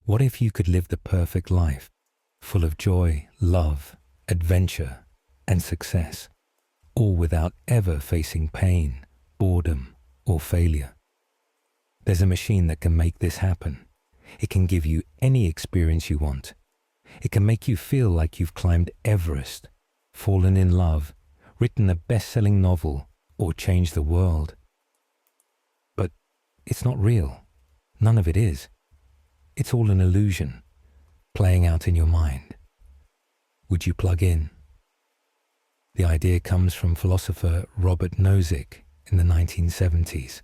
What if you could live the perfect life, full of joy, love, adventure, and success, all without ever facing pain, boredom, or failure? There's a machine that can make this happen. It can give you any experience you want. It can make you feel like you've climbed Everest, fallen in love, written a best-selling novel, or changed the world. But it's not real. None of it is. It's all an illusion, playing out in your mind. Would you plug in? The idea comes from philosopher Robert Nozick in the 1970s.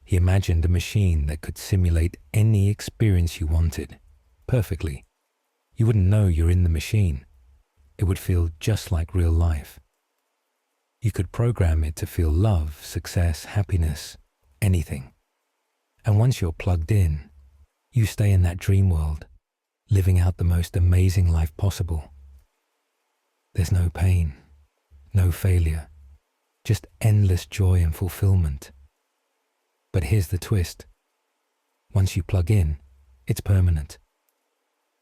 He imagined a machine that could simulate any experience you wanted, perfectly. You wouldn't know you're in the machine. It would feel just like real life. You could program it to feel love, success, happiness, anything. And once you're plugged in, you stay in that dream world, living out the most amazing life possible. There's no pain, no failure, just endless joy and fulfillment. But here's the twist. Once you plug in, it's permanent.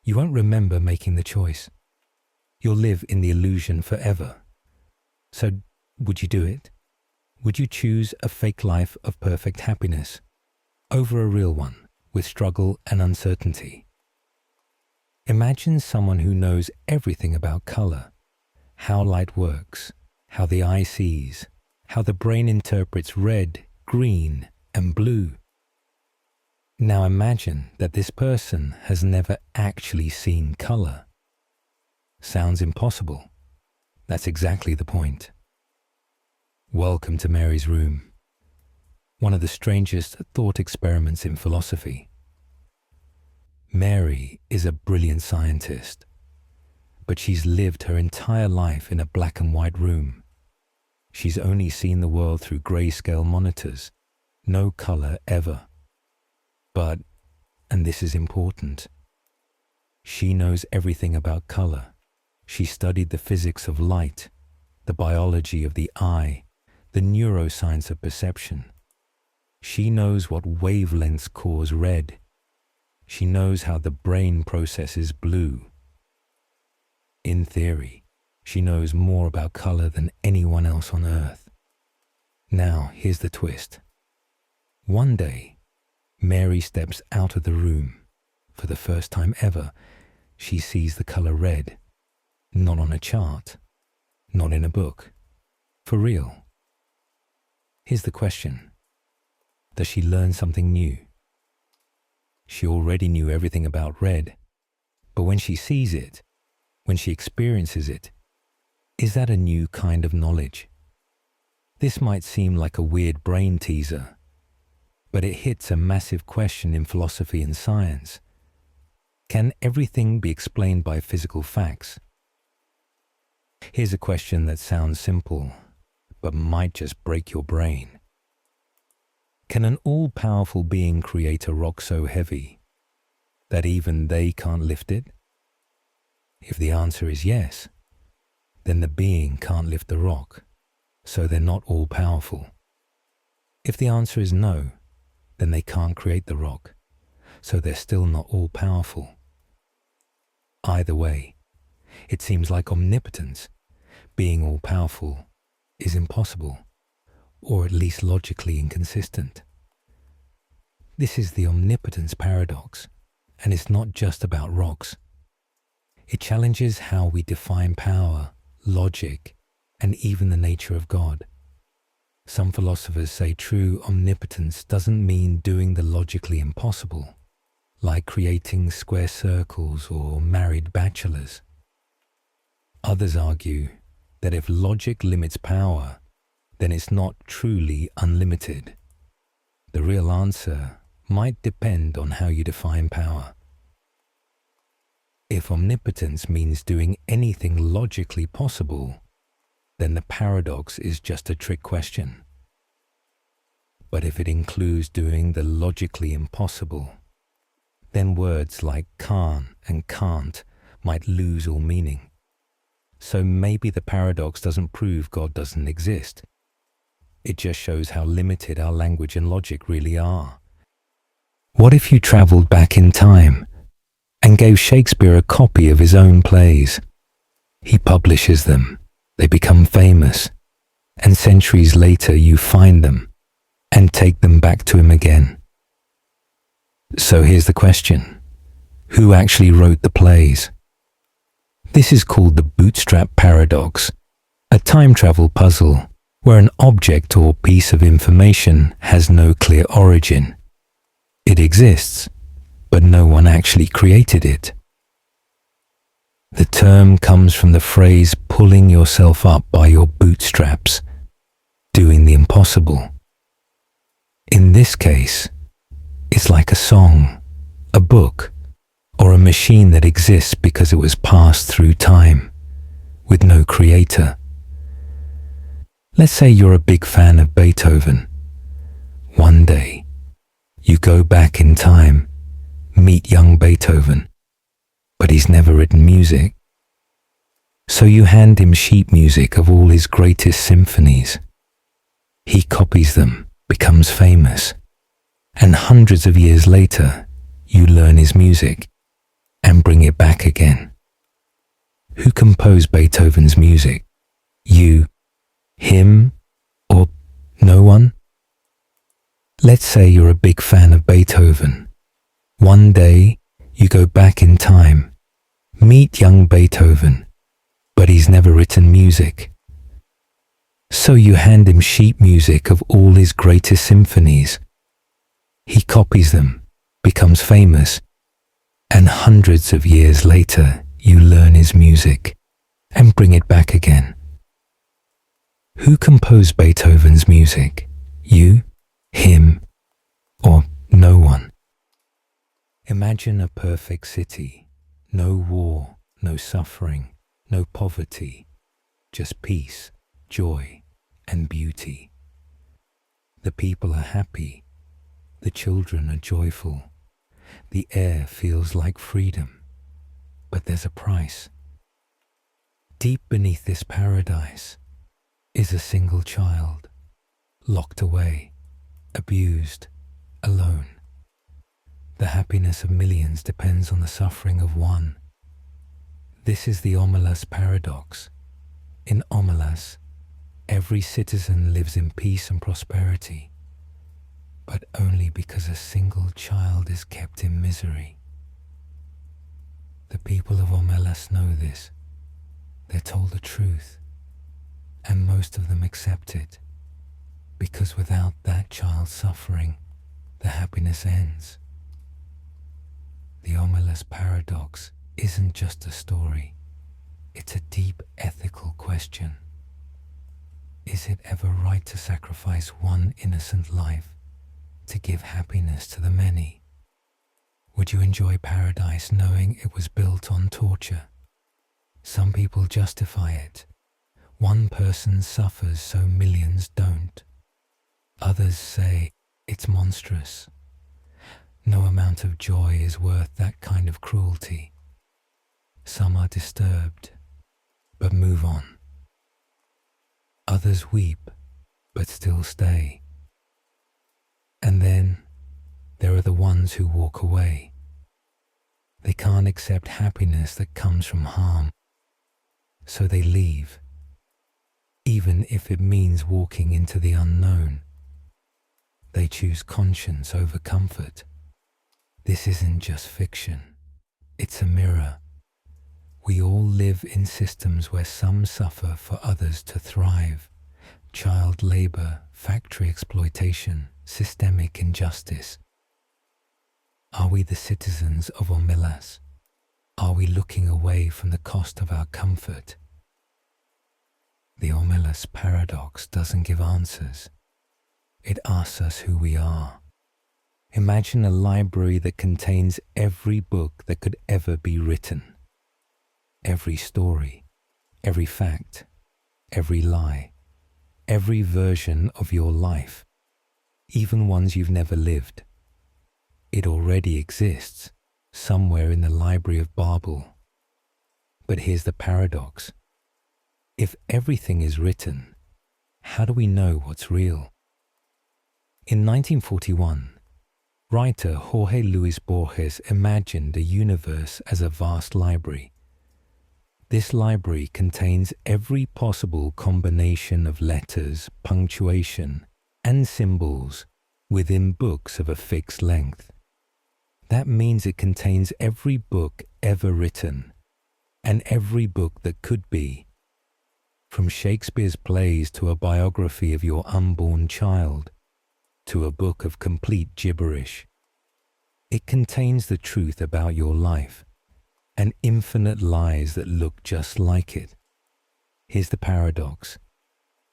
You won't remember making the choice. You'll live in the illusion forever. So, would you do it? Would you choose a fake life of perfect happiness over a real one with struggle and uncertainty? Imagine someone who knows everything about color, how light works, how the eye sees, how the brain interprets red, green, and blue. Now imagine that this person has never actually seen color. Sounds impossible. That's exactly the point. Welcome to Mary's room, one of the strangest thought experiments in philosophy. Mary is a brilliant scientist, but she's lived her entire life in a black and white room. She's only seen the world through grayscale monitors, no color ever. But, and this is important, she knows everything about color. She studied the physics of light, the biology of the eye, the neuroscience of perception. She knows what wavelengths cause red. She knows how the brain processes blue. In theory, she knows more about color than anyone else on Earth. Now, here's the twist. One day, Mary steps out of the room. For the first time ever, she sees the color red. Not on a chart, not in a book. For real. Here's the question. Does she learn something new? She already knew everything about red, but when she sees it, when she experiences it, is that a new kind of knowledge? This might seem like a weird brain teaser, but it hits a massive question in philosophy and science. Can everything be explained by physical facts? Here's a question that sounds simple, but might just break your brain. Can an all-powerful being create a rock so heavy that even they can't lift it? If the answer is yes, then the being can't lift the rock, so they're not all-powerful. If the answer is no, then they can't create the rock, so they're still not all-powerful. Either way, it seems like omnipotence, being all-powerful, is impossible, or at least logically inconsistent. This is the Omnipotence Paradox, and it's not just about rocks. It challenges how we define power, logic, and even the nature of God. Some philosophers say true omnipotence doesn't mean doing the logically impossible, like creating square circles or married bachelors. Others argue that if logic limits power, then it's not truly unlimited. The real answer might depend on how you define power. If omnipotence means doing anything logically possible, then the paradox is just a trick question. But if it includes doing the logically impossible, then words like can and can't might lose all meaning. So maybe the paradox doesn't prove God doesn't exist. It just shows how limited our language and logic really are. What if you traveled back in time and gave Shakespeare a copy of his own plays? He publishes them, they become famous, and centuries later you find them and take them back to him again. So here's the question. Who actually wrote the plays? This is called the Bootstrap Paradox, a time travel puzzle where an object or piece of information has no clear origin. It exists, but no one actually created it. The term comes from the phrase pulling yourself up by your bootstraps, doing the impossible. In this case, it's like a song, a book, or a machine that exists because it was passed through time, with no creator. Let's say you're a big fan of Beethoven. One day, you go back in time, meet young Beethoven, but he's never written music. So you hand him sheet music of all his greatest symphonies. He copies them, becomes famous, and hundreds of years later, you learn his music and bring it back again. Who composed Beethoven's music? You, him, or no one? Let's say you're a big fan of Beethoven. One day, you go back in time, meet young Beethoven, but he's never written music. So you hand him sheet music of all his greatest symphonies. He copies them, becomes famous, and hundreds of years later you learn his music and bring it back again. Who composed Beethoven's music? You, him, or no one? Imagine a perfect city, no war, no suffering, no poverty, just peace, joy, and beauty. The people are happy, the children are joyful, the air feels like freedom, but there's a price. Deep beneath this paradise is a single child, locked away, abused, alone. The happiness of millions depends on the suffering of one. This is the Omelas Paradox. In Omelas, every citizen lives in peace and prosperity, but only because a single child is kept in misery. The people of Omelas know this. They're told the truth, and most of them accept it, because without that child's suffering, the happiness ends. The Omelas Paradox isn't just a story, it's a deep ethical question. Is it ever right to sacrifice one innocent life to give happiness to the many? Would you enjoy paradise knowing it was built on torture? Some people justify it. One person suffers so millions don't. Others say it's monstrous. No amount of joy is worth that kind of cruelty. Some are disturbed, but move on. Others weep, but still stay. And then there are the ones who walk away. They can't accept happiness that comes from harm, so they leave, even if it means walking into the unknown. They choose conscience over comfort. This isn't just fiction, it's a mirror. We all live in systems where some suffer for others to thrive. Child labor, factory exploitation, systemic injustice. Are we the citizens of Omelas? Are we looking away from the cost of our comfort? The Omelas Paradox doesn't give answers. It asks us who we are. Imagine a library that contains every book that could ever be written. Every story, every fact, every lie, every version of your life, even ones you've never lived. It already exists somewhere in the Library of Babel. But here's the paradox. If everything is written, how do we know what's real? In 1941, Writer Jorge Luis Borges imagined a universe as a vast library. This library contains every possible combination of letters, punctuation, and symbols within books of a fixed length. That means it contains every book ever written, and every book that could be, from Shakespeare's plays to a biography of your unborn child, to a book of complete gibberish. It contains the truth about your life, and infinite lies that look just like it. Here's the paradox.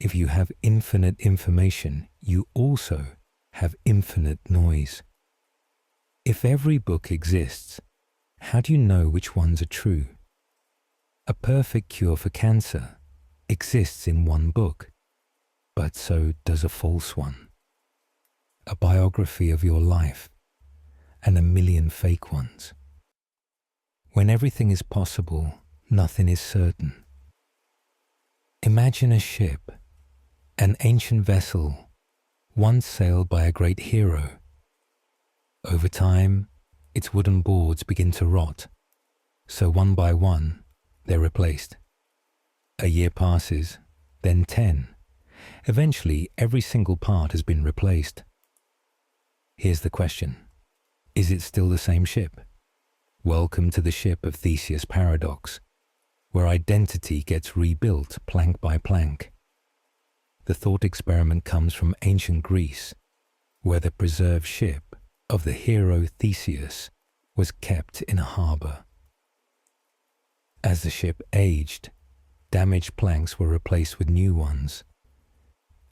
If you have infinite information, you also have infinite noise. If every book exists, how do you know which ones are true? A perfect cure for cancer exists in one book, but so does a false one. A biography of your life and a million fake ones. When everything is possible, nothing is certain. Imagine a ship, an ancient vessel, once sailed by a great hero. Over time, its wooden boards begin to rot, so one by one, they're replaced. A year passes, then 10. Eventually, every single part has been replaced. Here's the question. Is it still the same ship? Welcome to the ship of Theseus Paradox, where identity gets rebuilt plank by plank. The thought experiment comes from ancient Greece, where the preserved ship of the hero Theseus was kept in a harbour. As the ship aged, damaged planks were replaced with new ones.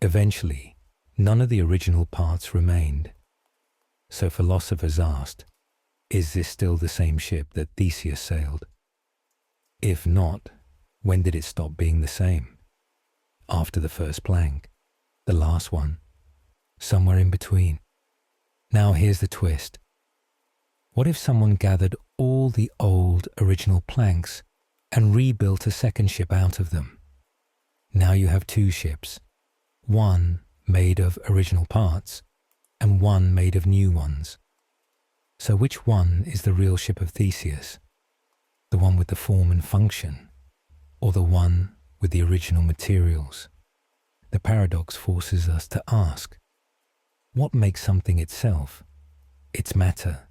Eventually, none of the original parts remained. So philosophers asked, is this still the same ship that Theseus sailed? If not, when did it stop being the same? After the first plank, the last one, somewhere in between. Now here's the twist. What if someone gathered all the old original planks and rebuilt a second ship out of them? Now you have two ships, one made of original parts and one made of new ones. So which one is the real ship of Theseus? The one with the form and function, or the one with the original materials? The paradox forces us to ask, what makes something itself, its matter,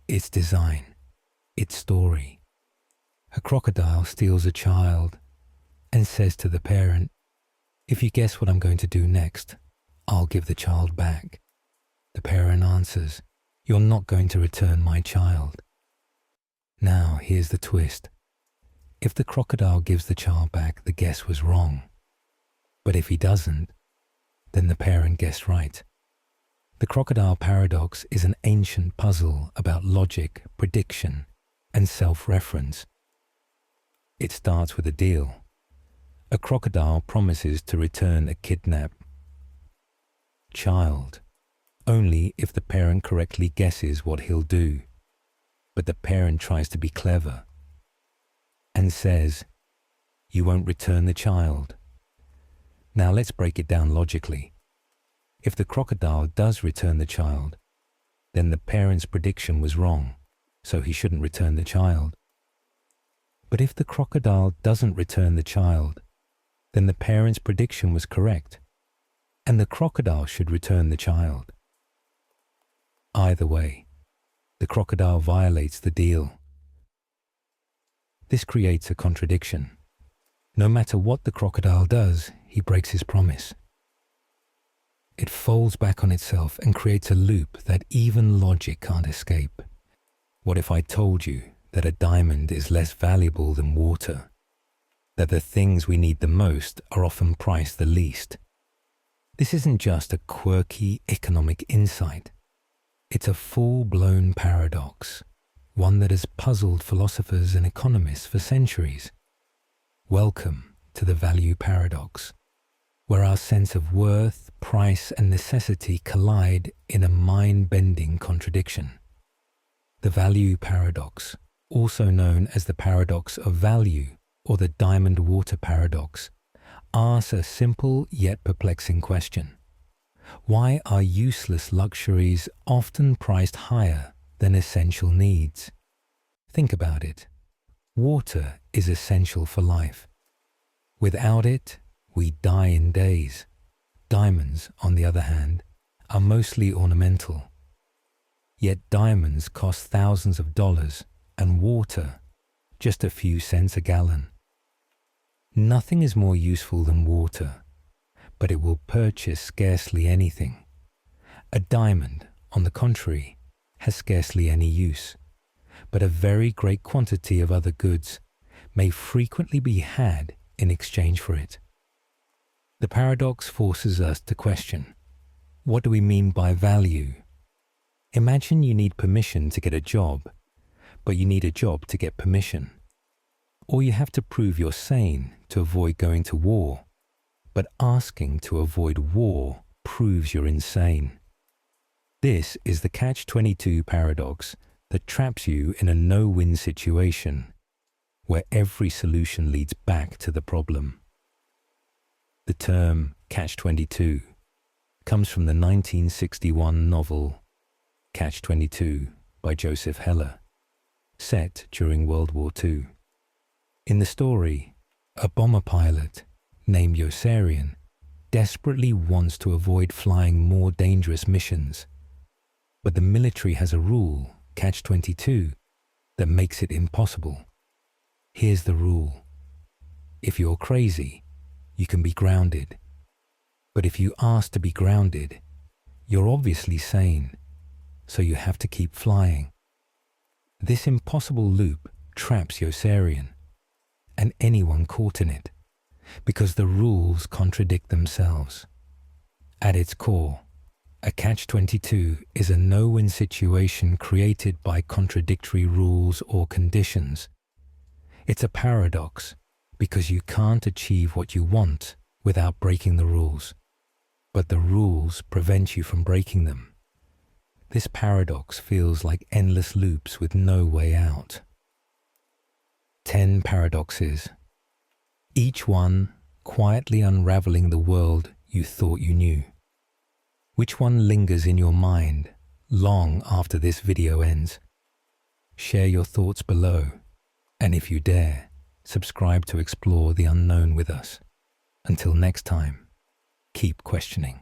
its design, its story? A crocodile steals a child and says to the parent, if you guess what I'm going to do next, I'll give the child back. The parent answers, you're not going to return my child. Now here's the twist. If the crocodile gives the child back, the guess was wrong. But if he doesn't, then the parent guessed right. The Crocodile Paradox is an ancient puzzle about logic, prediction, and self-reference. It starts with a deal. A crocodile promises to return a kidnapped child, only if the parent correctly guesses what he'll do. But the parent tries to be clever and says, you won't return the child. Now let's break it down logically. If the crocodile does return the child, then the parent's prediction was wrong, so he shouldn't return the child. But if the crocodile doesn't return the child, then the parent's prediction was correct, and the crocodile should return the child. Either way, the crocodile violates the deal. This creates a contradiction. No matter what the crocodile does, he breaks his promise. It folds back on itself and creates a loop that even logic can't escape. What if I told you that a diamond is less valuable than water? That the things we need the most are often priced the least? This isn't just a quirky economic insight. It's a full-blown paradox, one that has puzzled philosophers and economists for centuries. Welcome to the value paradox, where our sense of worth, price, and necessity collide in a mind-bending contradiction. The value paradox, also known as the paradox of value or the diamond water paradox, asks a simple yet perplexing question. Why are useless luxuries often priced higher than essential needs? Think about it. Water is essential for life. Without it, we die in days. Diamonds, on the other hand, are mostly ornamental. Yet diamonds cost thousands of dollars and water just a few cents a gallon. Nothing is more useful than water, but it will purchase scarcely anything. A diamond, on the contrary, has scarcely any use, but a very great quantity of other goods may frequently be had in exchange for it. The paradox forces us to question, what do we mean by value? Imagine you need permission to get a job, but you need a job to get permission. Or you have to prove you're sane to avoid going to war, but asking to avoid war proves you're insane. This is the catch-22 paradox that traps you in a no-win situation, where every solution leads back to the problem. The term catch-22 comes from the 1961 novel Catch-22 by Joseph Heller, set during World War II. In the story, a bomber pilot named Yossarian desperately wants to avoid flying more dangerous missions, but the military has a rule, Catch-22, that makes it impossible. Here's the rule. If you're crazy, you can be grounded. But if you ask to be grounded, you're obviously sane, so you have to keep flying. This impossible loop traps Yossarian and anyone caught in it, because the rules contradict themselves. At its core, a catch-22 is a no-win situation created by contradictory rules or conditions. It's a paradox because you can't achieve what you want without breaking the rules, but the rules prevent you from breaking them. This paradox feels like endless loops with no way out. 10 paradoxes, each one quietly unraveling the world you thought you knew. Which one lingers in your mind long after this video ends? Share your thoughts below, and if you dare, subscribe to explore the unknown with us. Until next time, keep questioning.